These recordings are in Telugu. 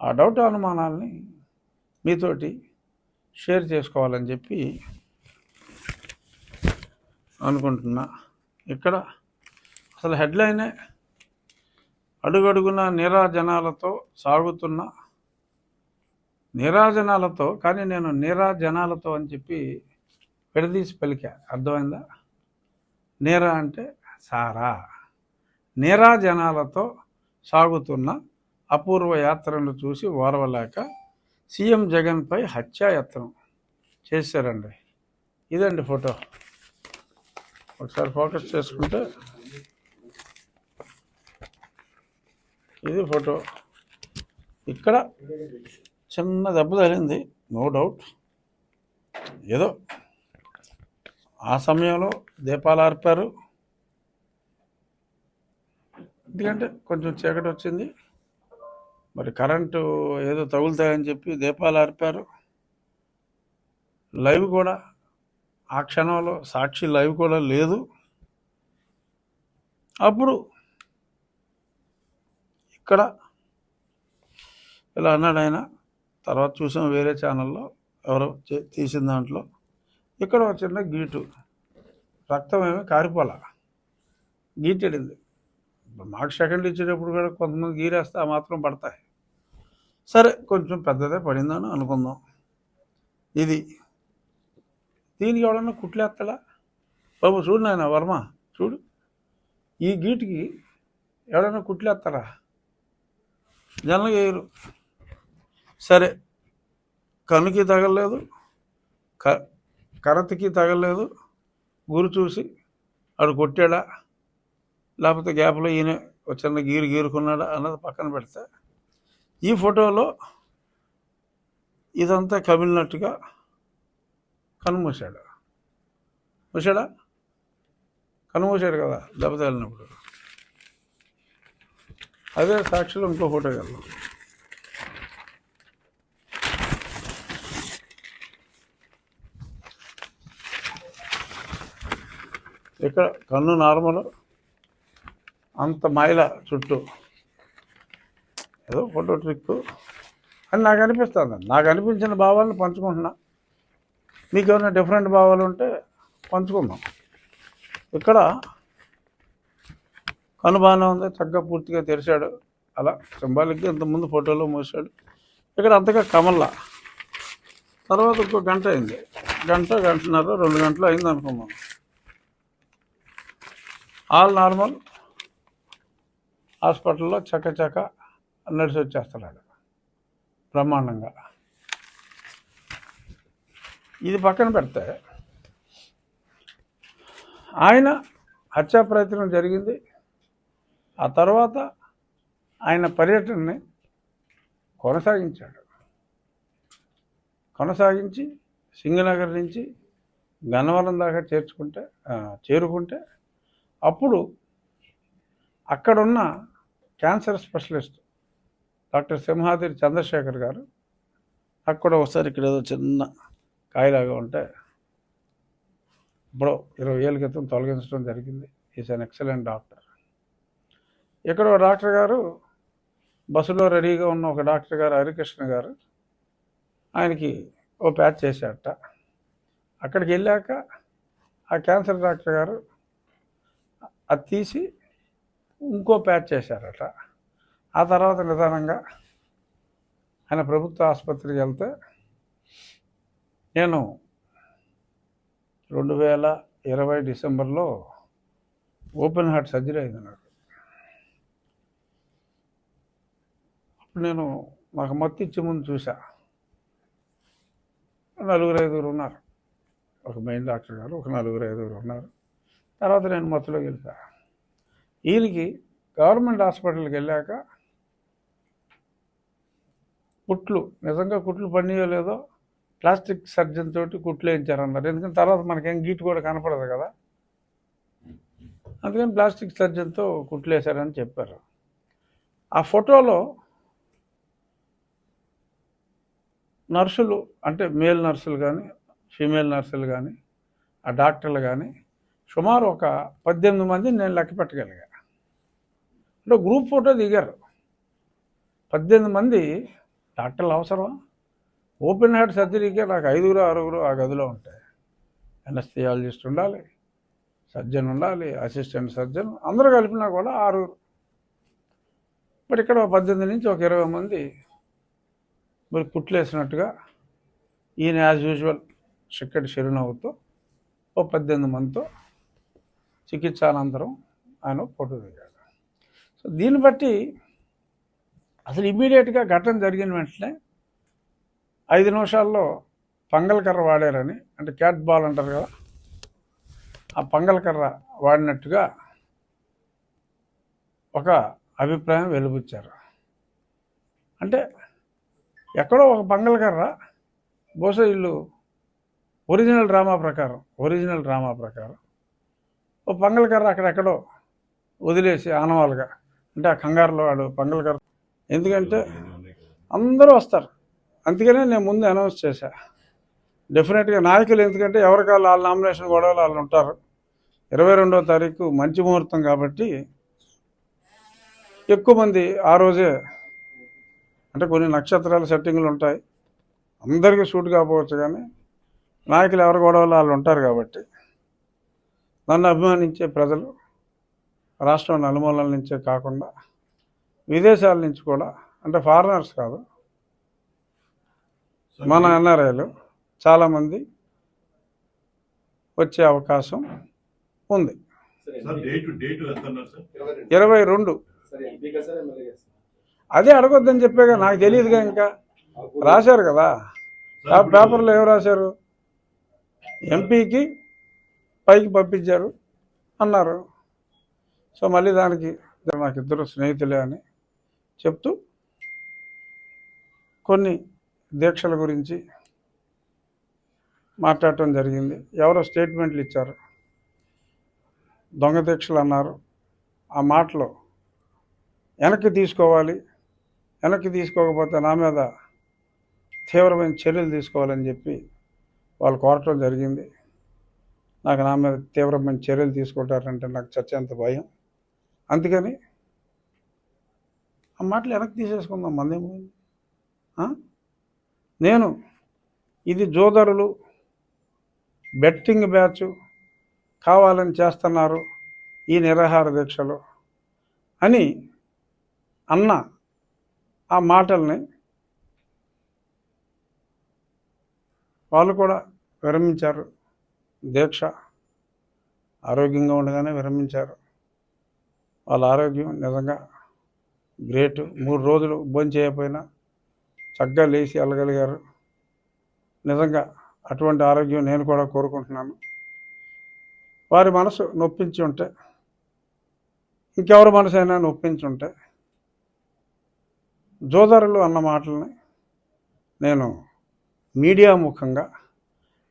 ఆ డౌట్ అనుమానాల్ని మీతోటి షేర్ చేసుకోవాలని చెప్పి అనుకుంటున్నా. ఇక్కడ అసలు హెడ్లైనే అడుగడుగున నీరాజనాలతో సాగుతున్న నీరాజనాలతో, కానీ నేను నీరాజనాలతో అని చెప్పి విడదీసి పలికా. అర్థమైందా? నీరా అంటే సారా, నీరాజనాలతో సాగుతున్న అపూర్వ యాత్రను చూసి ఓర్వలేక సీఎం జగన్పై హత్యాయత్నం చేశారండి. ఇదండి ఫోటో. ఒకసారి ఫోకస్ చేసుకుంటే ఇది ఫోటో. ఇక్కడ చిన్న దెబ్బ తగిలింది, నో డౌట్. ఏదో ఆ సమయంలో దీపాలు ఆర్పారు, ఎందుకంటే కొంచెం చీకటి వచ్చింది, మరి కరెంటు ఏదో తగులుతాయని చెప్పి దీపాలు ఆర్పారు. లైవ్ కూడా ఆ క్షణంలో సాక్షి లైవ్ కూడా లేదు. అప్పుడు ఇక్కడ ఇలా అన్నాడు ఆయన. తర్వాత చూసాం వేరే ఛానల్లో ఎవరో తీసిన దాంట్లో. ఇక్కడ ఒక చిన్న గీటు, రక్తం ఏమీ కారిపోలా, గీటెడింది. మాకు సెకండ్ ఇచ్చేటప్పుడు కూడా కొంతమంది గీరేస్తే ఆ మాత్రం పడతాయి. సరే, కొంచెం పెద్దదే పడిందని అనుకుందాం. ఇది దీనికి ఎవడన్నా కుట్లేస్తాడా? బాబు చూడు నాయన వర్మ, చూడు, ఈ గీటుకి ఎవడన్నా కుట్లేస్తారా? జనం వేయరు. సరే, కనుకి తగలలేదు, కరతికి తగలలేదు, గురి చూసి ఆడు కొట్టాడా లేకపోతే గ్యాప్లో ఈయన చిన్న గీరుకున్నాడా అన్నది పక్కన పెడితే, ఈ ఫోటోలో ఇదంతా కమిలినట్టుగా కనుమూసాడు. కనుమూసాడు కదా దెబ్బ తగిలినప్పుడు. అదే సాక్షిలో ఇంకో ఫోటో కదా. ఇక్కడ కన్ను నార్మల్, అంత మైల చుట్టూ, ఏదో ఫోటో ట్రిక్ అని నాకు అనిపిస్తుంది. నాకు అనిపించిన భావాలను పంచుకుంటున్నా. మీకు ఏమైనా డిఫరెంట్ భావాలు ఉంటే పంచుకుందాం. ఇక్కడ కను బాగానే ఉంది, చక్కగా పూర్తిగా తెరిచాడు, అలా సింబాలిక్గా ఇంతకుముందు ఫోటోలో మూసాడు. ఇక్కడ అంతగా కమల్లా. తర్వాత ఇంకో గంట అయింది, గంటన్నర 2 గంటలు అయింది అనుకున్నాం. ఆల్ నార్మల్, హాస్పిటల్లో చక్క నడిచి వచ్చేస్తున్నాడు బ్రహ్మాండంగా. ఇది పక్కన పెడితే ఆయన హత్యా ప్రయత్నం జరిగింది. ఆ తర్వాత ఆయన పర్యటనని కొనసాగించి సింగనగర్ నుంచి గన్నవరం దాకా చేరుకుంటే అప్పుడు అక్కడున్న cancer specialist doctor Simhadri Chandrasekhar గారు, అక్కడ ఒకసారి ఇక్కడ ఏదో చిన్న కాయలాగా ఉంటే ఇప్పుడు 20 ఏళ్ళ క్రితం తొలగించడం జరిగింది. Is an excellent doctor. ఇక్కడ ఒక డాక్టర్ గారు, బస్సులో రెడీగా ఉన్న ఒక డాక్టర్ గారు హరికృష్ణ గారు, ఆయనకి ఓ ప్యాచ్ చేశారట. అక్కడికి వెళ్ళాక ఆ క్యాన్సర్ డాక్టర్ గారు అది తీసి ఇంకో ప్యాచ్ చేశారట. ఆ తర్వాత నిదానంగా ఆయన ప్రభుత్వ ఆసుపత్రికి వెళ్తే, నేను 2020 డిసెంబర్లో ఓపెన్ హార్ట్ సర్జరీ అయింది నాకు. అప్పుడు నాకు మత్తు ఇచ్చే ముందు చూసా, 4-5 ఉన్నారు. ఒక మెయిన్ డాక్టర్ గారు, ఒక 4-5 ఉన్నారు. తర్వాత నేను మత్తులోకి వెళ్ళా. ఈయనకి గవర్నమెంట్ హాస్పిటల్కి వెళ్ళాక నిజంగా కుట్లు పనియో లేదో ప్లాస్టిక్ సర్జన్ తోటి కుట్లు వేయించారన్నారు. ఎందుకంటే తర్వాత మనకేం గీటు కూడా కనపడదు కదా, అందుకని ప్లాస్టిక్ సర్జన్తో కుట్లు వేశారని చెప్పారు. ఆ ఫోటోలో నర్సులు, అంటే మేల్ నర్సులు కానీ ఫీమేల్ నర్సులు కానీ ఆ డాక్టర్లు కానీ సుమారు ఒక 18 మందిని నేను లెక్క పెట్టగలిగా. అంటే గ్రూప్ ఫోటో దిగారు 18 మంది. డాక్టర్లు అవసరమా? ఓపెన్ హార్ట్ సర్జరీకే నాకు 5-6 ఆ గదిలో ఉంటాయి. ఎనస్థియాలజిస్ట్ ఉండాలి, సర్జన్ ఉండాలి, అసిస్టెంట్ సర్జన్, అందరూ కలిపినా కూడా 6. మరి ఇక్కడ 18 నుంచి ఒక 20 మంది మరి కుట్లేసినట్టుగా ఈయన యాజ్ యూజువల్ చిక్కటి చిరునవ్వుతో ఓ 18 మందితో చికిత్స అనంతరం ఆయన ఫోటో దిగాడు. సో దీన్ని బట్టి అసలు ఇమ్మీడియట్గా ఘటన జరిగిన వెంటనే 5 నిమిషాల్లో పంగల్కర్ర వాడారని, అంటే క్యాట్ బాల్ అంటారు కదా, ఆ పంగల్కర్ర వాడినట్టుగా ఒక అభిప్రాయం వెలుబుచ్చారు. అంటే ఎక్కడో ఒక పంగల్కర్ర బహుశా వీళ్ళు ఒరిజినల్ డ్రామా ప్రకారం ఓ పంగల్కర్ర అక్కడెక్కడో వదిలేసి ఆనవాలుగా, అంటే ఆ కంగారులో వాడు పంగల్కర్ర, ఎందుకంటే అందరూ వస్తారు, అందుకనే నేను ముందు అనౌన్స్ చేశా డెఫినెట్గా నాయకులు, ఎందుకంటే ఎవరికాళ్ళు వాళ్ళ నామినేషన్ గొడవలు వాళ్ళు ఉంటారు. 22వ తారీఖు మంచి ముహూర్తం కాబట్టి ఎక్కువ మంది ఆ రోజే, అంటే కొన్ని నక్షత్రాల సెట్టింగ్లు ఉంటాయి, అందరికీ సూట్ కాకపోవచ్చు, కానీ నాయకులు ఎవరి గొడవలు వాళ్ళు ఉంటారు కాబట్టి నన్ను అభిమానించే ప్రజలు రాష్ట్రం నలుమూలల నుంచే కాకుండా విదేశాల నుంచి కూడా, అంటే ఫారినర్స్ కాదు, మన ఎన్ఆర్ఐలు చాలామంది వచ్చే అవకాశం ఉంది. 22 అదే అడగొద్దని చెప్పాగా, నాకు తెలియదుగా, ఇంకా రాశారు కదా పేపర్లో, ఏం రాశారు, ఎంపీకి పైకి పంపించారు అన్నారు. సో మళ్ళీ దానికి నాకు ఇద్దరు స్నేహితులే అని చెప్తూ కొన్ని దీక్షల గురించి మాట్లాడటం జరిగింది. ఎవరో స్టేట్మెంట్లు ఇచ్చారు, దొంగ దీక్షలు అన్నారు. ఆ మాటలో వెనక్కి తీసుకోవాలి, వెనక్కి తీసుకోకపోతే నా మీద తీవ్రమైన చర్యలు తీసుకోవాలని చెప్పి వాళ్ళు కోరటం జరిగింది. నాకు నా మీద తీవ్రమైన చర్యలు తీసుకుంటారంటే నాకు చచ్చేంత భయం. అందుకని ఆ మాటలు వెనక్కి తీసేసుకుందాం, మందేమైంది. నేను ఇది జోదరులు బెట్టింగ్ బ్యాచ్ కావాలని చేస్తున్నారు ఈ నిరాహార దీక్షలు అని అన్న ఆ మాటల్ని వాళ్ళు కూడా విరమించారు. దీక్ష ఆరోగ్యంగా ఉండగానే విరమించారు. వాళ్ళ ఆరోగ్యం నిజంగా గ్రేట్. 3 రోజులు భోజనం చేయకపోయినా చక్కగా లేచి వెళ్ళగలిగారు. నిజంగా అటువంటి ఆరోగ్యం నేను కూడా కోరుకుంటున్నాను. వారి మనసు నొప్పించి ఉంటే, ఇంకెవరి మనసు అయినా నొప్పించి ఉంటే, జోదరులు అన్న మాటల్ని నేను మీడియా ముఖంగా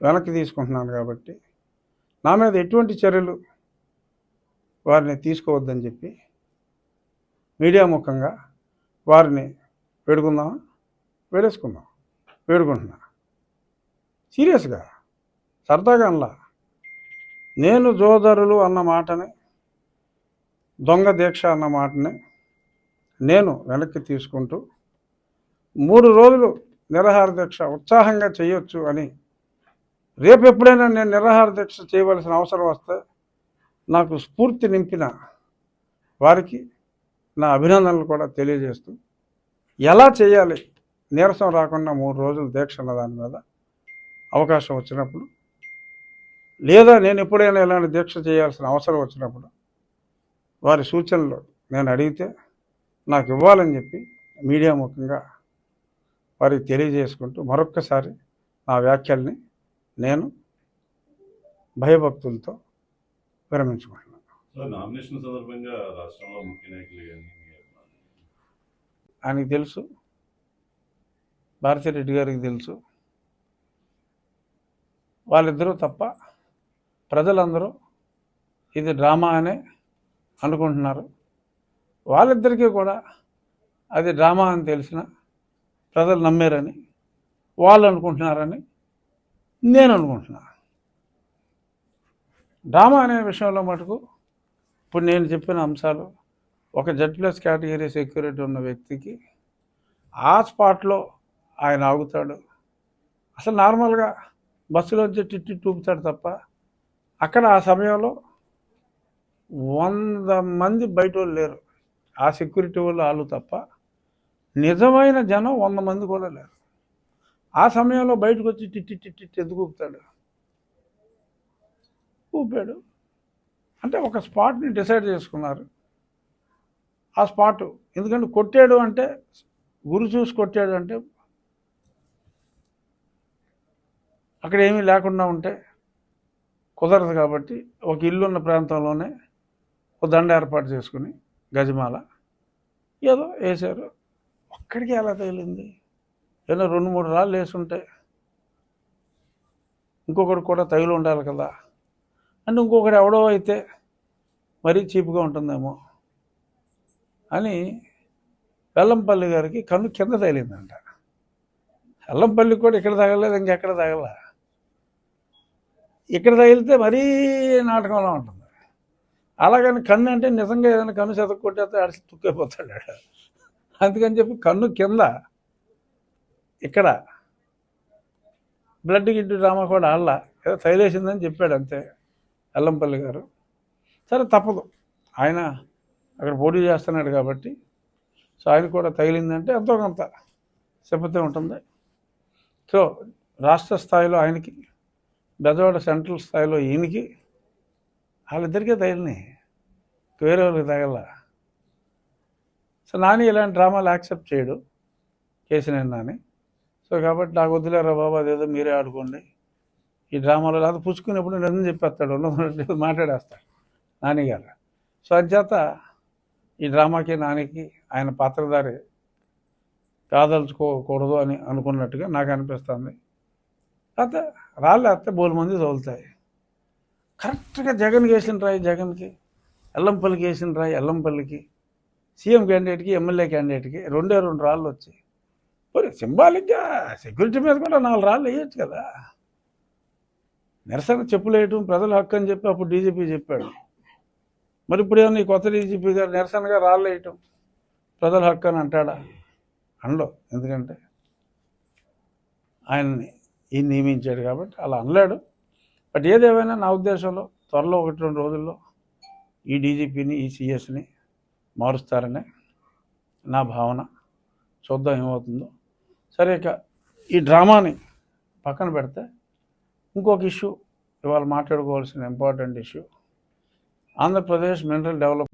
వెనక్కి తీసుకుంటున్నాను. కాబట్టి నా మీద ఎటువంటి చర్యలు వారిని తీసుకోవద్దని చెప్పి మీడియా ముఖంగా వారిని వేడుకుంటున్నా. సీరియస్గా, సరదాగా అనలా. నేను జోదరులు అన్న మాటని, దొంగ దీక్ష అన్న మాటని నేను వెనక్కి తీసుకుంటూ 3 రోజులు నిరాహార దీక్ష ఉత్సాహంగా చేయొచ్చు అని, రేపు ఎప్పుడైనా నేను నిరాహార దీక్ష చేయవలసిన అవసరం వస్తే నాకు స్ఫూర్తి నింపిన వారికి నా అభినందనలు కూడా తెలియజేస్తూ, ఎలా చేయాలి నీరసం రాకుండా 3 రోజులు దీక్ష అన్న దాని మీద అవకాశం వచ్చినప్పుడు, లేదా నేను ఎప్పుడైనా ఇలాంటి దీక్ష చేయాల్సిన అవసరం వచ్చినప్పుడు వారి సూచనలు నేను అడిగితే నాకు ఇవ్వాలని చెప్పి మీడియా ముఖంగా వారికి తెలియజేసుకుంటూ మరొక్కసారి నా వ్యాఖ్యల్ని నేను భయభక్తులతో విరమించుకుంటున్నాను. ఆయనకి తెలుసు, భారతిరెడ్డి గారికి తెలుసు, వాళ్ళిద్దరూ తప్ప ప్రజలందరూ ఇది డ్రామా అనే అనుకుంటున్నారు. వాళ్ళిద్దరికీ కూడా అది డ్రామా అని తెలిసిన ప్రజలు నమ్మారని వాళ్ళు అనుకుంటున్నారని నేను అనుకుంటున్నా. డ్రామా అనే విషయంలో మటుకు ఇప్పుడు నేను చెప్పిన అంశాలు, ఒక Z+ కేటగిరీ సెక్యూరిటీ ఉన్న వ్యక్తికి ఆ స్పాట్లో ఆయన ఆగుతాడు. అసలు నార్మల్గా బస్సులోంచి టిట్టి చూపుతాడు తప్ప అక్కడ ఆ సమయంలో 100 మంది బయట వాళ్ళు లేరు. ఆ సెక్యూరిటీ వాళ్ళు తప్ప నిజమైన జనం 100 మంది కూడా లేరు. ఆ సమయంలో బయటకు వచ్చి టిట్టి టిట్టి ఎందుకు ఊపుతాడు? ఊపాడు అంటే ఒక స్పాట్ని డిసైడ్ చేసుకున్నారు. ఆ స్పాటు ఎందుకంటే కొట్టాడు అంటే గురి చూసి కొట్టాడు అంటే అక్కడ ఏమీ లేకుండా ఉంటే కుదరదు. కాబట్టి ఒక ఇల్లున్న ప్రాంతంలోనే ఒక దండ ఏర్పాటు చేసుకుని గజమాల ఏదో వేశారు. ఒక్కడికి ఎలా తగిలింది? ఏదో 2-3 రాళ్ళు వేసుంటే ఇంకొకటి కూడా తగిలి ఉండాలి కదా. అంటే ఇంకొకటి ఎవడో అయితే మరీ చీప్గా ఉంటుందేమో అని వెల్లంపల్లి గారికి కన్ను కింద తగిలిందంట. వెల్లంపల్లికి కూడా ఇక్కడ తగలలేదు, ఇంకెక్కడ తగల. ఇక్కడ తగిలితే మరీ నాటకంలో ఉంటుంది. అలాగని కన్ను అంటే నిజంగా ఏదైనా కన్ను చెతకు కొట్టేస్తే అడిసి తుక్కైపోతాడు. అందుకని చెప్పి కన్ను కింద ఇక్కడ బ్లడ్ గిడ్డు డ్రామా కూడా ఆళ్ళ ఏదో తగిలేసిందని చెప్పాడు అంతే వెల్లంపల్లి గారు. సరే తప్పదు, ఆయన అక్కడ పోటీ చేస్తున్నాడు కాబట్టి. సో ఆయన కూడా తగిలిందంటే ఎంతో కొంత సింపతి ఉంటుంది. సో రాష్ట్ర స్థాయిలో ఆయనకి, బెజవాడ సెంట్రల్ స్థాయిలో ఈయనకి, వాళ్ళిద్దరికీ తగిలినాయి, వేరే వాళ్ళకి తగల. సో నాని ఇలాంటి డ్రామాలు యాక్సెప్ట్ చేయడు, కేసీఆర్ నాని. సో కాబట్టి నాకు వద్దులేరా బాబు, అదేదో మీరే ఆడుకోండి ఈ డ్రామాలో, లేదా పుచ్చుకునేప్పుడు నిజం చెప్పేస్తాడు, ఉన్నది మాట్లాడేస్తాడు నానిగారు. సో అంచేత ఈ డ్రామాకి నానికి ఆయన పాత్రధారి కాదలుచుకోకూడదు అని అనుకున్నట్టుగా నాకు అనిపిస్తుంది. అయితే రాళ్ళు వేస్తే బోలు మంది తగులుతాయి. కరెక్ట్గా జగన్కి వేసిన రాయి జగన్కి, ఎల్లంపల్లికి వేసిన రాయి ఎల్లంపల్లికి, సీఎం క్యాండిడేట్కి ఎమ్మెల్యే క్యాండిడేట్కి 2 రాళ్ళు వచ్చాయి. మరి సింబాలిక్గా సెక్యూరిటీ మీద కూడా 4 రాళ్ళు వేయచ్చు కదా. నిరసన చెప్పులు వేయటం ప్రజల హక్కు అని చెప్పి అప్పుడు డీజీపీ చెప్పాడు. మరి ఇప్పుడు ఏమన్నా ఈ కొత్త డీజీపీ గారు నిరసనగా రాళ్ళు వేయటం ప్రజల హక్కు అని అంటాడా? అనలో. ఎందుకంటే ఆయన్ని ఈయన నియమించాడు కాబట్టి అలా అనలేడు. బట్ ఏదేమైనా నా ఉద్దేశంలో త్వరలో 1-2 రోజుల్లో ఈ డీజీపీని, ఈ సిఎస్ని మారుస్తారనే నా భావన. చూద్దాం ఏమవుతుందో. సరే, ఇక ఈ డ్రామాని పక్కన పెడితే ఇంకొక ఇష్యూ ఇవాళ మాట్లాడుకోవాల్సిన important issue, Andhra Pradesh mineral development